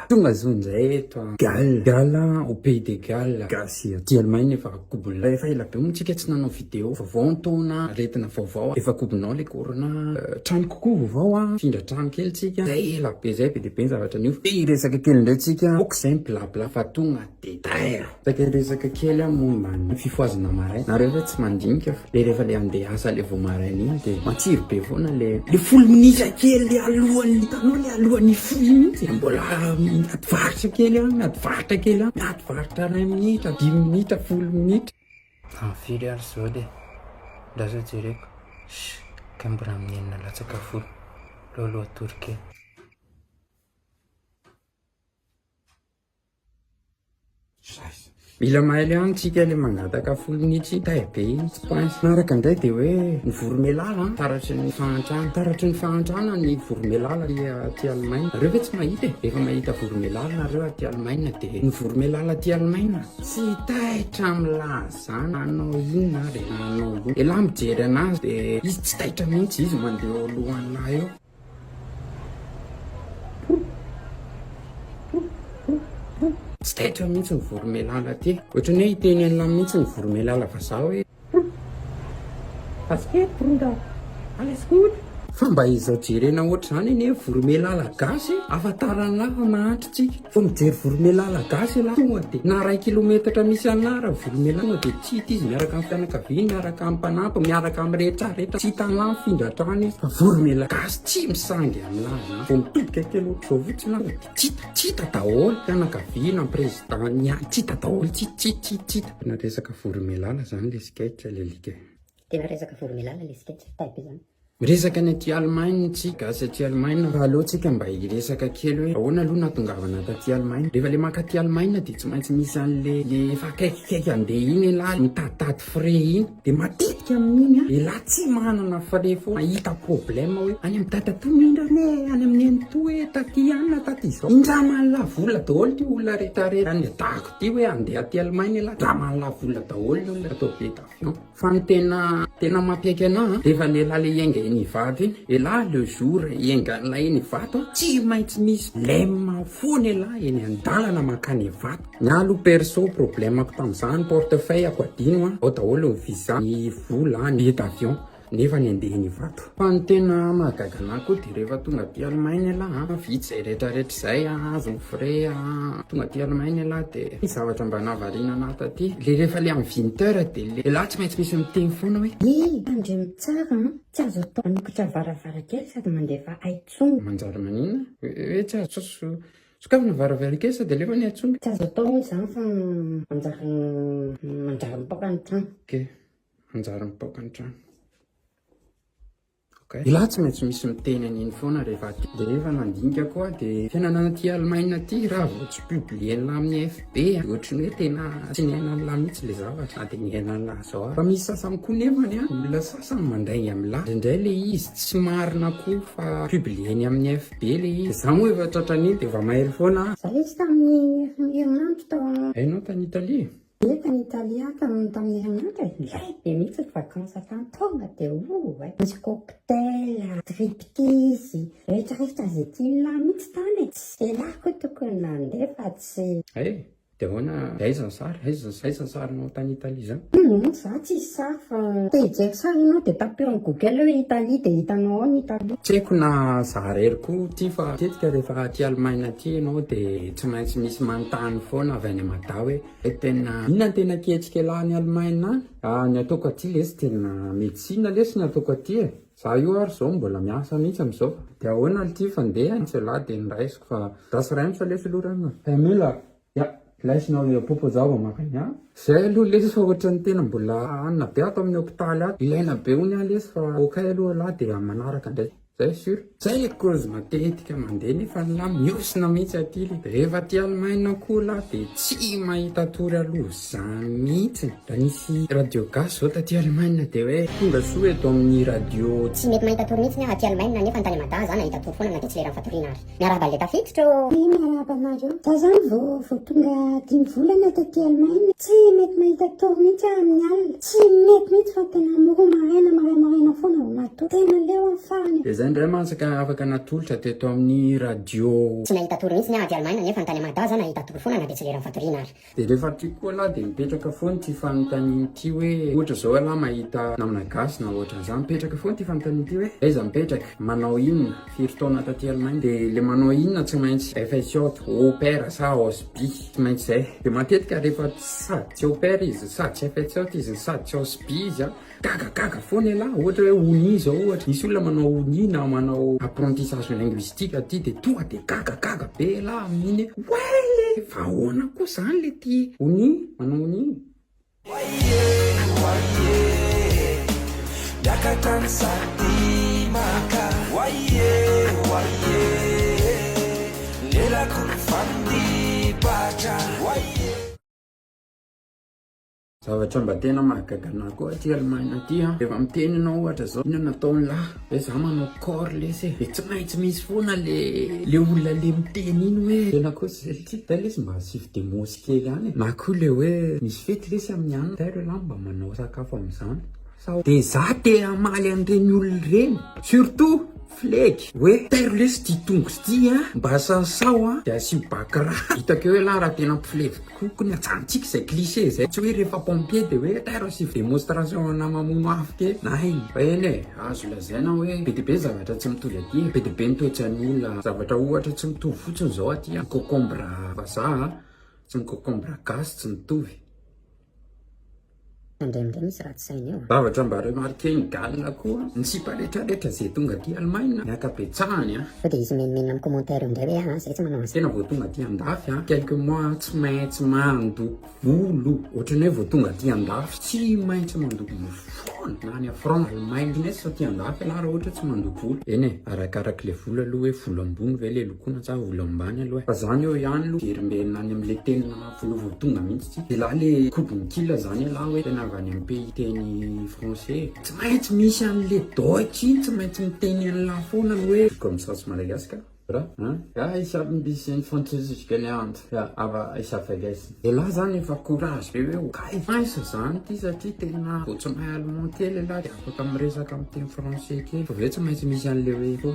tonga zon'izay eto gal au pays de gal gasy aty Allemagne efa kobony efa ela be moa tsika tsy nanao vidéo vaovao taona aretina vaovao efa kobonao le korona trano kokoa vaovao a findra trano kely tsika zay ela be zay be de be ny zavatra anio de resaka kely indray tsika okzay blabla fa tonga de tairo saka resaka kely a momba ny fifoazana maraina nareo fa tsy mandinika fa le rehefa le andeha asa le vo maraina iny de matsiro be foana le folo minitra kely le alohan'ny hitanao le alohan'ny foy mihitsy mbola miady varitra kely a miady varitra kely a miady varitra 1 minitra 10 minitra 10 minitra firy ary zao de ndasa jereko ka mbola mienina latsaka folo loaloha torokely mila mahay le antsika le mangataka 10 minitra taibe tsy pense naraka indray de hoe ny voromelala taratry ny fahantrana ny voromelala aty Allemagne nareo ve tsy mahita efa mahita voromelala nareo aty Allemagne de ny voromelala aty Allemagne tsy taitra milazana anao inona re anao io elahy mijery anazy de izy tsy taitra mihitsy izy mandeha alohan'lahy eo tsy taitra mihitsy ny voromelala aty ohatrany hoe hiteny an'la mihitsy ny voromelala fa za hoe basket brunda alles gut fa mba izao jerena ohatr' zany eny hoe voromelala gasy afatarana fa mahatry tsika fa mijery voromelala gasy la tonga de na 1 kilometatra misy anara voromelala de tsy hita izy miaraka amin'ny fianakaviany miaraka amin'ny mpanampy miaraka amin'ny rehetrarehetra tsy hitanao findratrany izy fa voromelala gasy tsy misangy amin'lazy vo mitodika kely ohatr'izao fotsiny de tsy hita daholo fianakaviana président tsy hita daholo tsy hita na resaka voromelala zany le sketch le lika tena resaka voromelala le sketch type zany miresaka ny aty Allemagne tsika gasy aty Allemagne raha alohantsika mba hiresaka kely hoe ahoana aloha natongavana taty Allemagne rehefa le maka aty Allemagne de tsy maintsy misy an'le efa akaikikaiky andeha iny lahy mitaditady frais iny de matetika amin'iny a elahy tsy manana frais fo mahita problème hoe any amin'ny data mindra ne any amin'ny ento hoe taty anna taty izao indramana vola daholo ty olona rehetrarehetra any dahako ty hoe andeha aty Allemagne lahy indramana vola daholo ny olona atao be d'avion fa ny tena mampiaiky anahy rehefa le lahy le ienga eny ivato iny elahy le jour iengan'la eny ivato tsy maintsy misy lemme foana elahy eny an-dalana makany ivato ny alo perso problemako tamin'izany portefeuille ako adino ao daholo ny visa ny vola ny billet d'avion nefa ny andeha ny vato fa ny tena mahagaga anahy koa de rehefa tonga aty Allemagne elahy vitsy zay rehetrarehetra zay azo ny frais tonga aty Allemagne elahy de ny zavatra mba nahavariana anahy taty le rehefa le amin'ny 20h de le elahy tsy maintsy misy miteny foana hoe andre mitsara tsy azo atao manokatra varavarankely sady mandefa aitsonga manjary manina hoe tsy azo sokafana varavarankely sady alefa ny aitsonga tsy azo atao moa zany fa manjary mipaoka ny trano manjary mipaoka ny trano elahy tsy maintsy misy miteny an'iny foana rehefa aty de rehefa nandinika koa de fiainana aty Allemagne aty raha vao tsy publien'la amin'ny FB ohatrany hoe tena tsy niainan'la mihitsy le zavatra na de niainan'la zao fa misy sasany koa nefany a olona sasany mandray amin'la indray le izy tsy marina koa fa publieny amin'ny FB le izy za moa efa tratran'iny de va mahery foana za le tsy tamin'ny herinandro tao hainao tany Italia eka ny Italia tamin'ny herinandro lay be mihitsy vakansa tany tonga de misy cocktail triptyse rehetrarehetra zay tian'la mihitsy tany tsy elahy koa tokony nandeha fa tsy de ahoana aiza ny sarinao tany Italia zany za tsy sary fa te hijery sary ianao de tapero ny Google hoe Italie de hitanao ao ny Italie tsy haiko na zarery koa ty fa tetika rehefa aty Allemagne aty ianao de tsy maintsy misy manontany foana avy any amada hoe tena inona tena ketsika elahy ny Allemagne ny ataoko aty lesy tena médecine lesy ny ataoko aty za io ary zao mbola miasa mihitsy am'izao de ahoana ty fandeha tsy elahy de niraisiko fa dasy ray misa lesy lorana famila laisinao le proposavo makanya zay aloha lesy fa ohatrany tena mbola anina be ato amin'ny hôpitaly ato ilaina be hony lesy fa okay aloha lahy de amin'ny manaraka ndray zay sûr zay le cause matetika mandeha nefa la miosina mihitsy aty le rehefa aty Allemagne koa la de tsy mahita tory aloha zany mihitsy da nisy radio gasy zao taty Allemagne de hoe tonga soa eto amin'ny radio tsy mety mahita tory mihitsy aty Allemagne nefa antany amada za nahita tory foana na de tsy leran'ny fatoriana ary miarahaba le tafiditra miarahaba anareo za zany vao tonga 10 volana taty Allemagne tsy mety mahita tory mihitsy amin'ny alina tsy mety mihitsy fa tena moro maraina foana vao natory tena leo amin'ny farany zay ndray mansaka afaka natolotra teto amin'ny radio tsy nahita toro mihitsy ny ady Allemagne nefa ny tany Madà zany nahita toro foana na de tsy lera fatoriana ary de rehefa ty koa lahy de mipetraka foany ty fanontaniany ty hoe ohatra zao alahy mahita namana gasy na ohatra zany mipetraka foany ty fanontaniany ty hoe aiza mipetraka manao inona firy taona taty Allemagne de le manao inona tsy maintsy FSJ opéra sa OSBI tsy maintsy zay de matetika rehefa sady tsy opéra izy sady tsy FSJ izy sady tsy OSBI izy gagagaga foana alahy ohatra hoe oni zao ohatra misy olona manao oni na manao apprentissage linguistique aty de tonga de gagagaga be alahy amin'iny ouais fa ahoana koa zany le ty oni manao oni zavatra mba tena mahagagana koa ty Allemagne aty rehefa miteny anao ohatra zao inona nataony lahy hoe za manao corps lesy de tsy maintsy misy foana le olona le miteny iny hoe tena koa zay ty zay lesy mba sivy de mosy kely any na koa le hoe misy fety lesy amin'ny anina taro lahy mba manao sakafo amin'izany de za te amaly an'ireny olona reny surtout fleky hoe taro lesy ty tongo sy ty mba sasao de asio bakiraha hitako hoe lahy raha tena mpifleky kokony atsantsika zay cliché zay tsy hoe rehefa pompier de hoe taro asio démonstration na mamono afo ke na iny fa eny azo lazaina hoe be de be zavatra tsy mitovy aty be de be nitoetran'ny olona zavatra ohatra tsy mitovy fotsiny zao aty concombre vazaha tsy ny concombre gasy tsy mitovy andremindray misy ratsy saina eo zavatra mba remarqué ny galina koa ny sipa rehetrarehetra zay tonga aty Allemagne miakabetsahany fa de izy menimenina amin'ny commentaire indray hoe zay tsy manao azy tena vao tonga aty andafy quelques mois tsy maintsy mandoko volo ohatrany hoe vao tonga aty andafy tsy maintsy mandoko foana na any France Allemagne nesy sa aty andafy alahy raha ohatra tsy mandoko volo eny arakaraka le volo aloha hoe volo ambony ve le lokoina sa volo ambany aloha fa zany eo ihany aloha jerimbenina any am'le tenina volo vao tonga mihitsy ty de laha le kobony kila zany alahy hoe tena avy any amin'ny pays teny français tsy maintsy misy an'le deutsche iny tsy maintsy miteny an'la foana aloha hoe comme ça tsy Madagascar Bra? Ja, ich habe ein bisschen Französisch gelernt. Ja, aber ich habe vergessen. De lahy zany efa courage be hoe kaifaisa zany ty satria tena vao tsy mahay allemand kely alahy de afaka miresaka amin'ny teny français kely fa ve tsy maintsy misy an'le hoe ko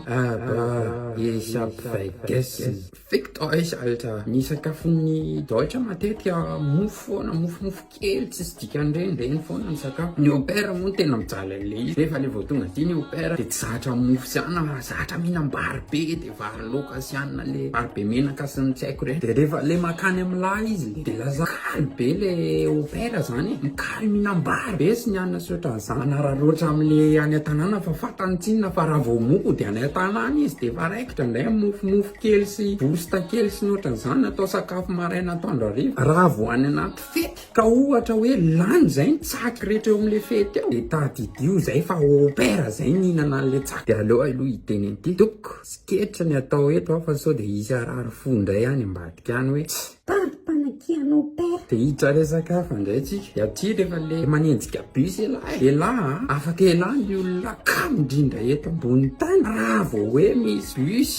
ich habe vergessen. Fickt euch Alter. Ny sakafon'ny Deutsche matetika mofo foana mofomofo kely tsisy dikan'ireny reny foana ny sakafo. Ny opéra moa tena mijaly an'le izy rehefa le vao tonga ty ny opéra de tsy zatra mofo siana zatra mihinam-bary be de vary loka siana le vary be menaka sy ny tsy haiko reny de rehefa le makany am'lahy izy de laza kaly be le opéra zany mikaly mihinam-bary be sy ny anona sy ohatran'izany anararoatra am'le any an-tanàna fa fatany tsinona fa raha vao moko de any an-tanàna izy de efa raikitra ndray mofomofo kely sy bosta kely sy ny ohatran'izany atao sakafo maraina atoandro hariva raha vao any anaty fety ka ohatra hoe lany zay ny tsaky rehetra eo am'le fety ao de tadidio zay fa opéra zay nihinana an'le tsaky de aleo aloha hiteny an'ity toko siketra ny atao eto fa sao de isy arary fo ndray any ambadika any hoe panakiana opéra de hiditra resaka fa ndray tsika de aty rehefa le manenjika bus elahy afaka elahy ny olona kamindrindra eto ambony tany raha vao hoe misy bus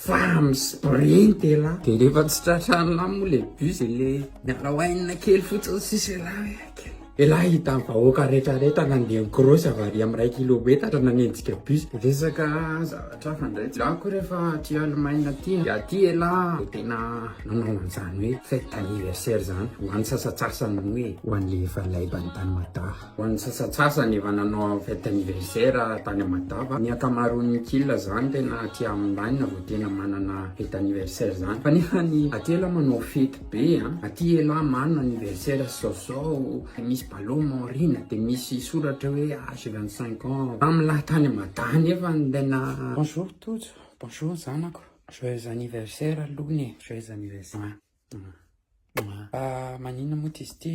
fa misprint elahy de rehefa tsy tratranylahy moa le bus le miala hoainina kely fotsiny sisy elahy elahy hita ny vahoaka rehetrarehetra nandeha mikrosy avary amin'ny 1 kilometatra nanenjika bus de resaka zavatra fa ndray laha koa rehefa aty Allemagne aty de aty elahy tena nanao an'izany hoe fête anniversaire zany ho an'ny sasatsasany hoe ho an'le efa laibany tany Mada ho an'ny sasatsasany efa nanao fête anniversaire tany Mada fa ny akamaroan'ny kila zany tena aty Allemagne vao tena manana fête anniversaire zany fa nefa ny aty elahy manao fety be aty elahy manana anniversaire sosao misy ballon morina de misy soratra hoe âge 25 ans am'lahy tany Mada nefa ndena bonjour tous bonjour zanako joyeux anniversaire alohany joyeux anniversaire manina moa izy ty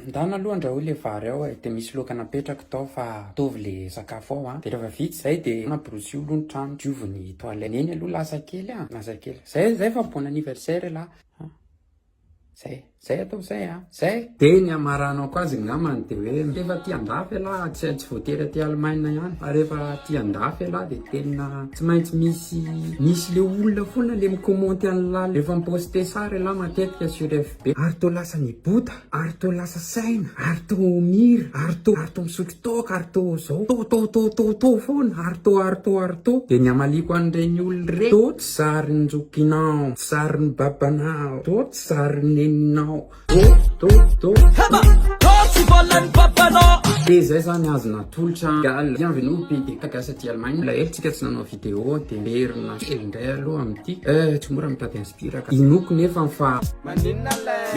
ndana aloha andrahoy le vary ao de misy loka napetraka tao fa tovy le sakafo ao de rehefa vitsy zay de nabrosy olo ny trano dioviny toilette eny aloha lasa kely lasa kely zay fa bon anniversaire lahy zay zay atao zay a zay de ny amaranao ko azy ngamany de hoe rehefa ty andafy ala tsy voatery ty Allemagne ihany fa rehefa ty andafy ala de tena tsy maintsy misy le olona foana le mikomonty an'la rehefa miposte sary ala matetika sur FB ary to lasa nibota ary to lasa saina ary to mira ary to misotro toka ary to zao to foana ary to de ny amaliko an'ireny olona reny to tsy zarin'ny jokinao tsy zarin'ny babanao to tsy zarin'ny neninao to de zay zany azo natolotra gal bienvenue pays de kakasa ty Allemagne la eltsika tsy nanao vidéo de merina indray aloha amity tsy mora mitady inspira ka inoko nefa fa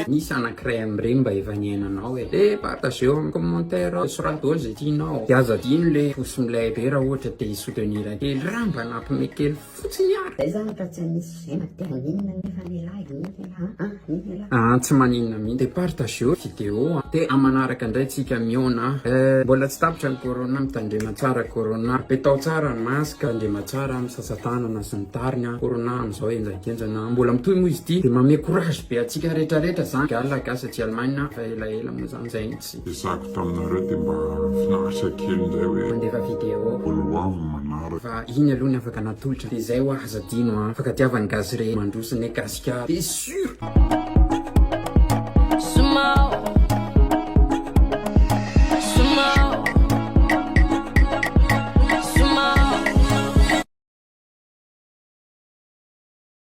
misy anankiray am'ireny mba efa niainanao de partageo amin'ny commentaire sorado zay tianao de aza dino le posy milay be raha ohatra te soutenir kely raha mba nampime kely fotsiny ary zay zany ka tsy misy zena tena ninona nefa live tsy maninona mihitsy de partageo vidéo de amanaraka indray tsika miona mbola tsy tapitra ny corona mitandrema tsara corona petao tsara ny masque tandrema tsara amin'ny sasatanana sy ny tariny corona am'izao enjakenjana mbola mitoy moa izy ity de mame courage be atsika rehetrarehetra zany gala gasa ty Allemagne fa elaela moa zany zay tsy isako taminareo de mba finaritra kely zay hoe mandefa vidéo oloavy manara fa iny aloha ny afaka natolotra de zay ho aza dino afaka tiavany gazy re mandrosiny gasika de sûr